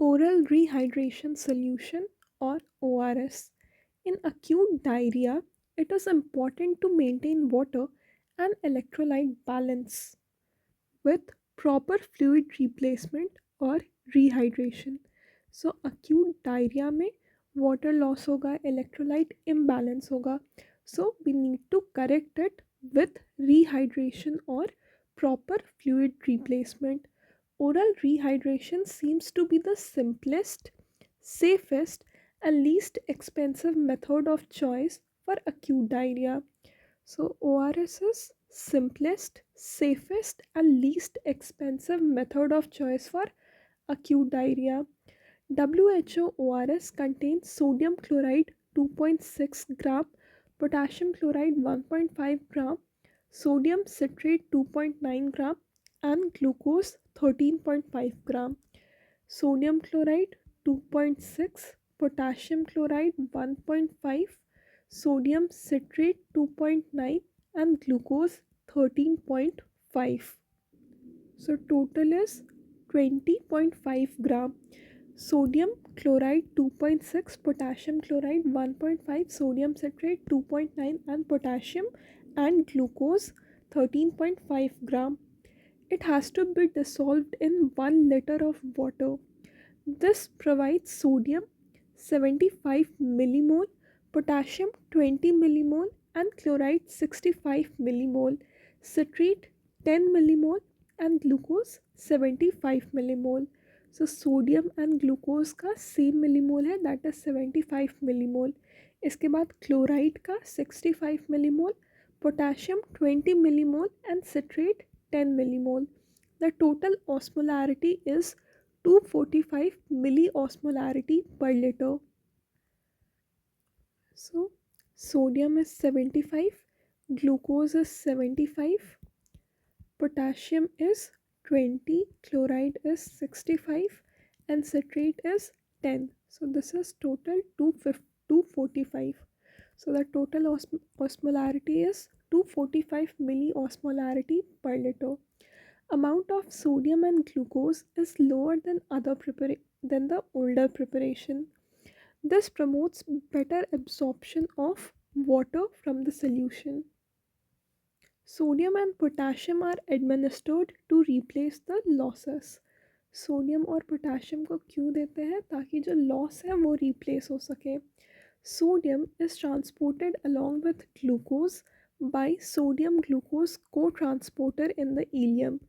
Oral rehydration solution or ORS. In acute diarrhea, it is important to maintain water and electrolyte balance with proper fluid replacement और rehydration. So acute diarrhea में water loss होगा, electrolyte imbalance होगा. So we need to correct it with rehydration or proper fluid replacement. Oral rehydration seems to be the simplest, safest, and least expensive method of choice for acute diarrhea. So, ORS is simplest, safest, and least expensive method of choice for acute diarrhea. WHO ORS contains sodium chloride 2.6 gram, potassium chloride 1.5 gram, sodium citrate 2.9 gram, and glucose 13.5 gram. Sodium chloride 2.6, potassium chloride 1.5, sodium citrate 2.9, and glucose 13.5. So total is 20.5 gram. Sodium chloride 2.6, potassium chloride 1.5, sodium citrate 2.9, and potassium and glucose 13.5 gram. It has to be dissolved in 1 liter of water. This provides sodium 75 millimole, potassium 20 millimole, and chloride 65 millimole, citrate 10 millimole, and glucose 75 millimole. So sodium and glucose का same millimole है, that is 75 millimole. इसके बाद chloride का 65 millimole, potassium 20 millimole and citrate 10 millimole. The total osmolarity is 245 milliosmolarity per liter. So sodium is 75, glucose is 75, potassium is 20, chloride is 65, and citrate is 10. So this is total 245. So the total osmolarity is 245 milliosmolarity per liter. Amount of sodium and glucose is lower than than the older preparation. This promotes better absorption of water from the solution. Sodium and potassium are administered to replace the losses. Sodium और potassium को क्यों देते हैं? ताकि जो loss है वो replace हो सके. Sodium is transported along with glucose by sodium glucose co-transporter in the ileum.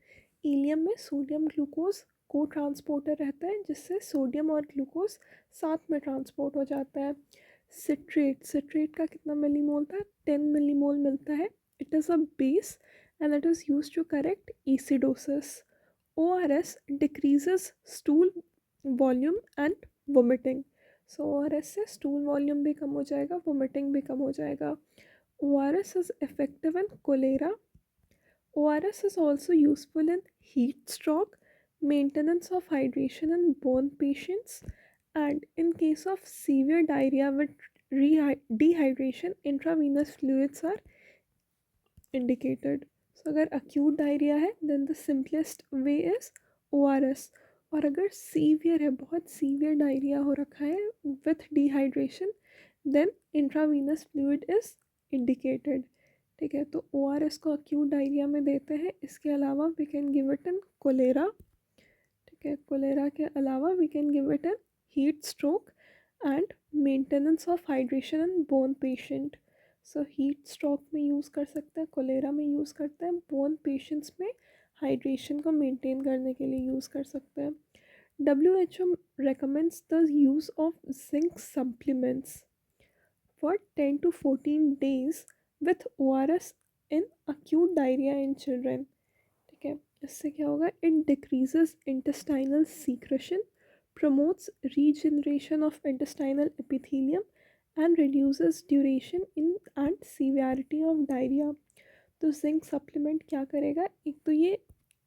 Ileum में सोडियम ग्लूकोज को ट्रांसपोर्टर रहता है जिससे सोडियम और ग्लूकोज साथ में ट्रांसपोर्ट हो जाता है. सिट्रेट का कितना मिलीमोल था? 10 मिलीमोल मिलता है. It is a base and it is use to correct acidosis. ORS decreases stool volume and vomiting. So ORS से स्टूल वॉल्यूम भी कम हो जाएगा, वोमिटिंग भी कम हो जाएगा. ORS is effective in cholera. ORS is also useful in heat stroke, maintenance of hydration in burn patients, and in case of severe diarrhea with dehydration, intravenous fluids are indicated. So अगर acute diarrhea है then the simplest way is ORS. और अगर severe है, बहुत severe diarrhoea हो रखा है with dehydration, then intravenous fluid is indicated. ठीक है, तो ORS को अक्यूट डायरिया में देते हैं. इसके अलावा we can give it in cholera. ठीक है, कोलेरा के अलावा we can give it in heat stroke and maintenance of hydration in bone patient. So heat stroke में यूज़ कर सकते हैं, कोलेरा में यूज़ करते हैं, बोन पेशेंट्स में हाइड्रेशन को मेंटेन करने के लिए यूज़ कर सकते हैं. WHO recommends the use of zinc supplements for 10 to 14 days with ORS in acute diarrhea in children. ठीक है, इससे क्या होगा? It decreases intestinal secretion, promotes regeneration of intestinal epithelium, and reduces duration in and severity of diarrhea. तो zinc supplement क्या करेगा? एक तो ये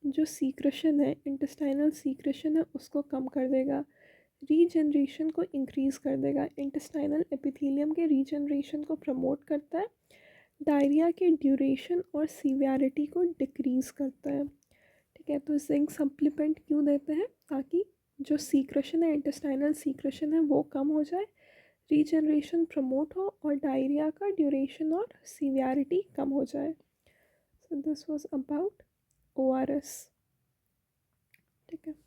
जो सीक्रेशन है, इंटेस्टाइनल सीक्रेशन है, उसको कम कर देगा, रीजनरेशन को इंक्रीज़ कर देगा, इंटेस्टाइनल एपिथेलियम के रीजनरेशन को प्रमोट करता है, डायरिया के ड्यूरेशन और सीवियरिटी को डिक्रीज़ करता है. ठीक है, तो जिंक सप्लीमेंट क्यों देते हैं? ताकि जो सीक्रेशन है, इंटेस्टाइनल सीक्रेशन है, वो कम हो जाए, रीजनरेशन प्रमोट हो और डायरिया का ड्यूरेशन और सीवियरिटी कम हो जाए. So this was about ORS. ठीक है.